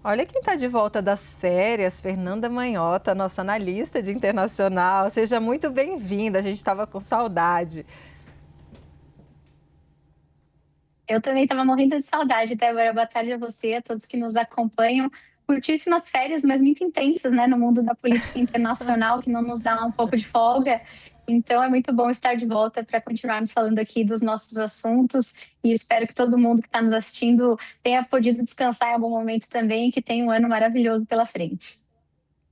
Olha quem está de volta das férias, Fernanda Manhota, nossa analista de internacional. Seja muito bem-vinda, a gente estava com saudade. Eu também estava morrendo de saudade, Débora. Boa tarde a você, a todos que nos acompanham. Curtíssimas férias, mas muito intensas, né, no mundo da política internacional, que não nos dá um pouco de folga. Então é muito bom estar de volta para continuarmos falando aqui dos nossos assuntos e espero que todo mundo que está nos assistindo tenha podido descansar em algum momento também e que tenha um ano maravilhoso pela frente.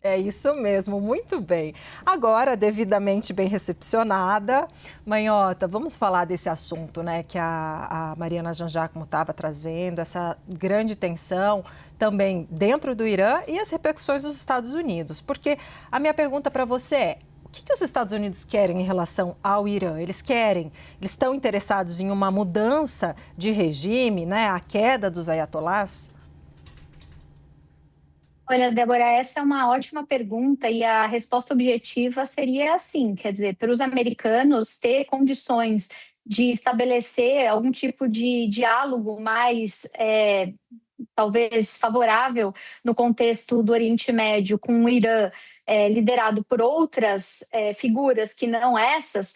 É isso mesmo, muito bem. Agora, devidamente bem recepcionada, Manhota, vamos falar desse assunto, né, que a Mariana Janjacmo estava trazendo, essa grande tensão também dentro do Irã e as repercussões nos Estados Unidos. Porque a minha pergunta para você é: o que os Estados Unidos querem em relação ao Irã? Eles estão interessados em uma mudança de regime, né, a queda dos ayatolás? Olha, Débora, essa é uma ótima pergunta e a resposta objetiva seria assim, quer dizer, para os americanos ter condições de estabelecer algum tipo de diálogo mais, talvez, favorável no contexto do Oriente Médio com o Irã, liderado por outras figuras que não essas,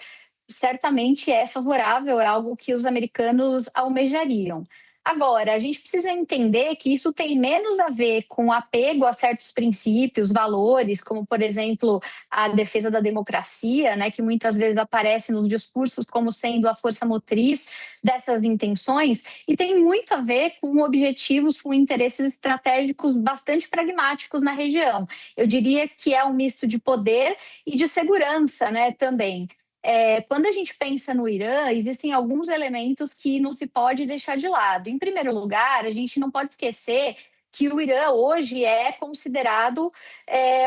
certamente é favorável, é algo que os americanos almejariam. Agora, a gente precisa entender que isso tem menos a ver com apego a certos princípios, valores, como, por exemplo, a defesa da democracia, né, que muitas vezes aparece nos discursos como sendo a força motriz dessas intenções, e tem muito a ver com objetivos, com interesses estratégicos bastante pragmáticos na região. Eu diria que é um misto de poder e de segurança, né, também. Quando a gente pensa no Irã, existem alguns elementos que não se pode deixar de lado. Em primeiro lugar, a gente não pode esquecer que o Irã hoje é considerado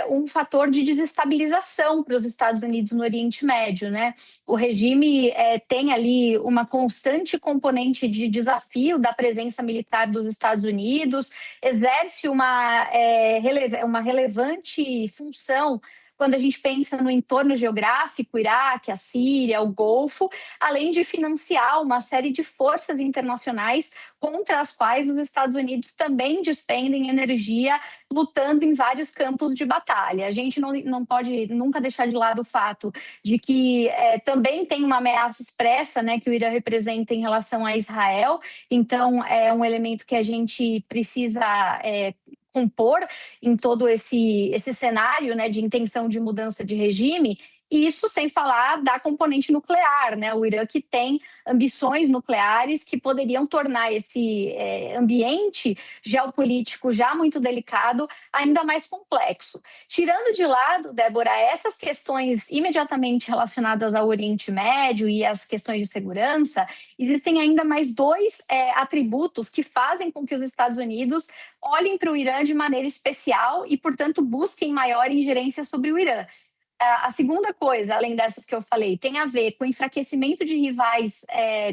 um fator de desestabilização para os Estados Unidos no Oriente Médio, né? O regime tem ali uma constante componente de desafio da presença militar dos Estados Unidos, exerce uma relevante função quando a gente pensa no entorno geográfico, Iraque, a Síria, o Golfo, além de financiar uma série de forças internacionais contra as quais os Estados Unidos também despendem energia lutando em vários campos de batalha. A gente não pode nunca deixar de lado o fato de que também tem uma ameaça expressa, né, que o Irã representa em relação a Israel, então é um elemento que a gente precisa compor em todo esse cenário, né, de intenção de mudança de regime, e isso sem falar da componente nuclear, né? O Irã que tem ambições nucleares que poderiam tornar esse ambiente geopolítico já muito delicado ainda mais complexo. Tirando de lado, Débora, essas questões imediatamente relacionadas ao Oriente Médio e às questões de segurança, existem ainda mais dois atributos que fazem com que os Estados Unidos olhem para o Irã de maneira especial e, portanto, busquem maior ingerência sobre o Irã. A segunda coisa, além dessas que eu falei, tem a ver com o enfraquecimento de rivais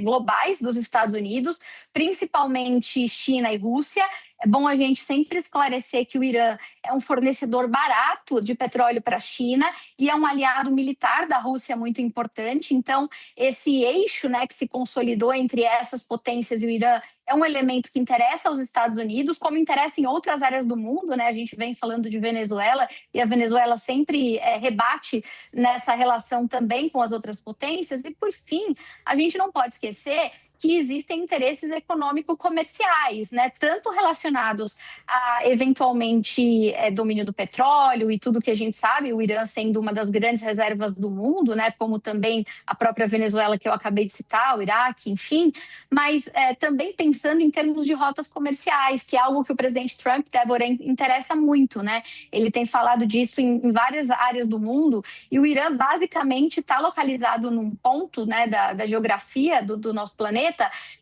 globais dos Estados Unidos, principalmente China e Rússia. É bom a gente sempre esclarecer que o Irã é um fornecedor barato de petróleo para a China e é um aliado militar da Rússia muito importante. Então, esse eixo, né, que se consolidou entre essas potências e o Irã é um elemento que interessa aos Estados Unidos, como interessa em outras áreas do mundo, né? A gente vem falando de Venezuela e a Venezuela sempre rebate nessa relação também com as outras potências. E, por fim, a gente não pode esquecer que existem interesses econômico-comerciais, né? Tanto relacionados a, eventualmente, domínio do petróleo e tudo que a gente sabe, o Irã sendo uma das grandes reservas do mundo, né? Como também a própria Venezuela que eu acabei de citar, o Iraque, enfim, mas também pensando em termos de rotas comerciais, que é algo que o presidente Trump, Débora, interessa muito, né? Ele tem falado disso em várias áreas do mundo, e o Irã basicamente está localizado num ponto, né, da geografia do nosso planeta,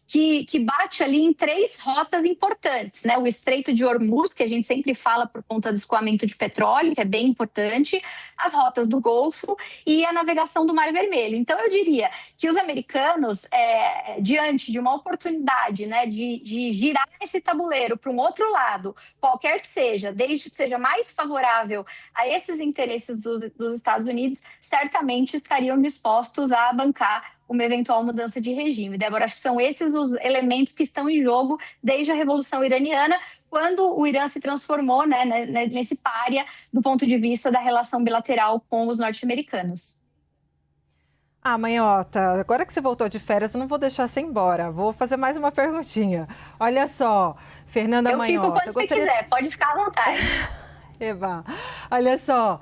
que bate ali em três rotas importantes, né? O Estreito de Hormuz, que a gente sempre fala por conta do escoamento de petróleo, que é bem importante, as rotas do Golfo e a navegação do Mar Vermelho. Então, eu diria que os americanos, diante de uma oportunidade, né, de girar esse tabuleiro para um outro lado, qualquer que seja, desde que seja mais favorável a esses interesses dos Estados Unidos, certamente estariam dispostos a bancar uma eventual mudança de regime. Débora, acho que são esses os elementos que estão em jogo desde a Revolução Iraniana, quando o Irã se transformou, né, nesse pária do ponto de vista da relação bilateral com os norte-americanos. Ah, Manhota, agora que você voltou de férias, eu não vou deixar você ir embora. Vou fazer mais uma perguntinha. Olha só, Fernanda Eu Manhota. fico quando você quiser, pode ficar à vontade. Eva, olha só,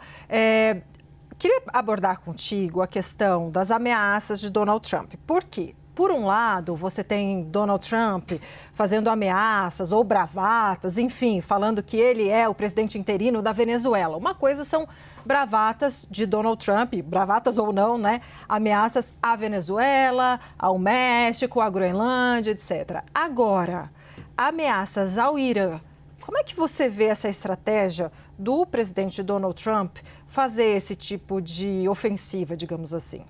queria abordar contigo a questão das ameaças de Donald Trump. Por quê? Por um lado, você tem Donald Trump fazendo ameaças ou bravatas, enfim, falando que ele é o presidente interino da Venezuela. Uma coisa são bravatas de Donald Trump, bravatas ou não, né? Ameaças à Venezuela, ao México, à Groenlândia, etc. Agora, ameaças ao Irã. Como é que você vê essa estratégia do presidente Donald Trump fazer esse tipo de ofensiva, digamos assim?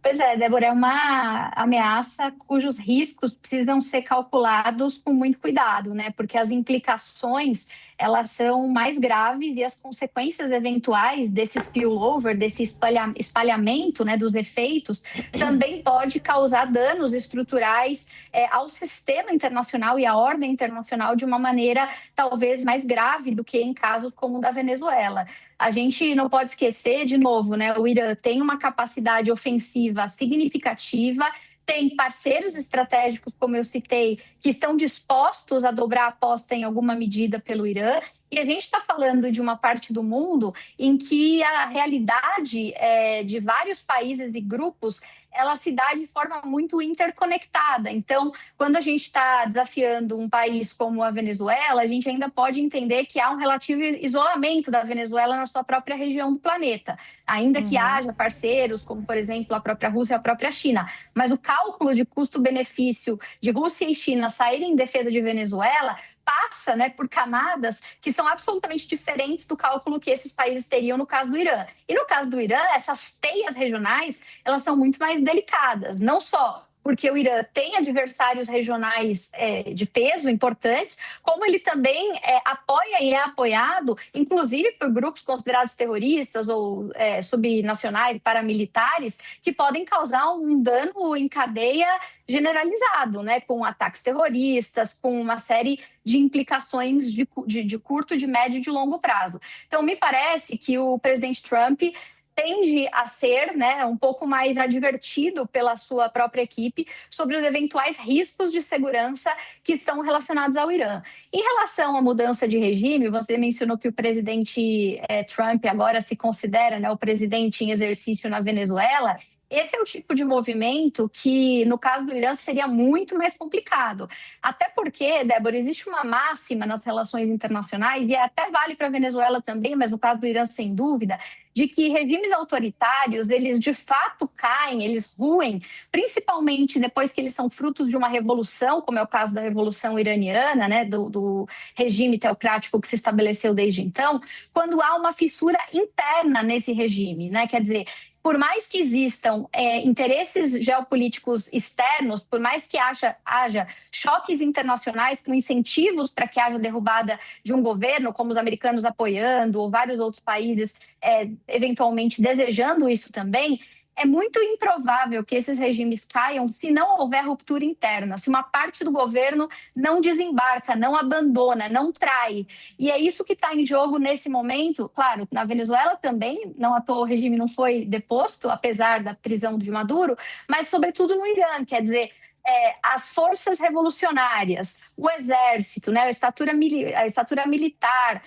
Pois é, Débora, é uma ameaça cujos riscos precisam ser calculados com muito cuidado, né? Porque as implicações, elas são mais graves e as consequências eventuais desse spillover, desse espalhamento, né, dos efeitos, também pode causar danos estruturais ao sistema internacional e à ordem internacional de uma maneira talvez mais grave do que em casos como o da Venezuela. A gente não pode esquecer, de novo, né, o Irã tem uma capacidade ofensiva significativa, tem parceiros estratégicos, como eu citei, que estão dispostos a dobrar a aposta em alguma medida pelo Irã. E a gente está falando de uma parte do mundo em que a realidade de vários países e grupos ela se dá de forma muito interconectada. Então, quando a gente está desafiando um país como a Venezuela, a gente ainda pode entender que há um relativo isolamento da Venezuela na sua própria região do planeta, ainda que haja parceiros, como, por exemplo, a própria Rússia e a própria China. Mas o cálculo de custo-benefício de Rússia e China saírem em defesa de Venezuela passa, né, por camadas que são absolutamente diferentes do cálculo que esses países teriam no caso do Irã. E no caso do Irã, essas teias regionais, elas são muito mais delicadas, não só porque o Irã tem adversários regionais de peso importantes, como ele também apoia e é apoiado, inclusive por grupos considerados terroristas ou subnacionais, paramilitares, que podem causar um dano em cadeia generalizado, né, com ataques terroristas, com uma série de implicações de curto, de médio e de longo prazo. Então, me parece que o presidente Trump tende a ser, né, um pouco mais advertido pela sua própria equipe sobre os eventuais riscos de segurança que estão relacionados ao Irã. Em relação à mudança de regime, você mencionou que o presidente Trump agora se considera, né, o presidente em exercício na Venezuela. Esse é o tipo de movimento que, no caso do Irã, seria muito mais complicado. Até porque, Débora, existe uma máxima nas relações internacionais, e até vale para a Venezuela também, mas no caso do Irã, sem dúvida, de que regimes autoritários, eles de fato caem, eles ruem, principalmente depois que eles são frutos de uma revolução, como é o caso da Revolução Iraniana, né, do regime teocrático que se estabeleceu desde então, quando há uma fissura interna nesse regime, né? Quer dizer, por mais que existam interesses geopolíticos externos, por mais que haja choques internacionais com incentivos para que haja derrubada de um governo, como os americanos apoiando, ou vários outros países eventualmente desejando isso também, é muito improvável que esses regimes caiam se não houver ruptura interna, se uma parte do governo não desembarca, não abandona, não trai. E é isso que está em jogo nesse momento. Claro, na Venezuela também, não à toa o regime não foi deposto, apesar da prisão de Maduro, mas sobretudo no Irã, quer dizer, as forças revolucionárias, o exército, né, a estatura militar,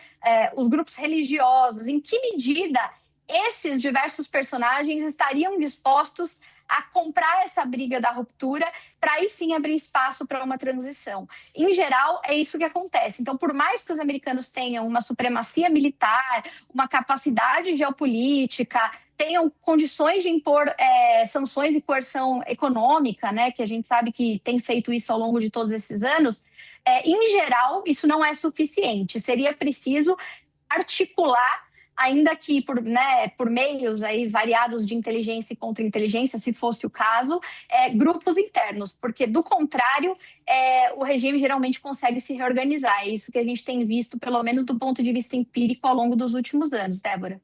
os grupos religiosos, em que medida esses diversos personagens estariam dispostos a comprar essa briga da ruptura para aí sim abrir espaço para uma transição. Em geral, é isso que acontece. Então, por mais que os americanos tenham uma supremacia militar, uma capacidade geopolítica, tenham condições de impor sanções e coerção econômica, né, que a gente sabe que tem feito isso ao longo de todos esses anos, em geral, isso não é suficiente. Seria preciso articular, ainda que por meios aí variados de inteligência e contra-inteligência, se fosse o caso, grupos internos, porque, do contrário, o regime geralmente consegue se reorganizar. É isso que a gente tem visto, pelo menos do ponto de vista empírico, ao longo dos últimos anos, Débora.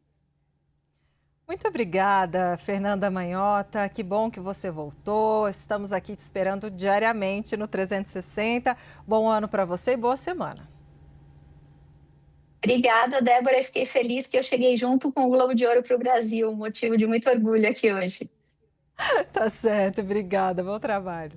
Muito obrigada, Fernanda Manhota. Que bom que você voltou. Estamos aqui te esperando diariamente no 360. Bom ano para você e boa semana. Obrigada, Débora. Eu fiquei feliz que eu cheguei junto com o Globo de Ouro para o Brasil, motivo de muito orgulho aqui hoje. Tá certo, obrigada. Bom trabalho.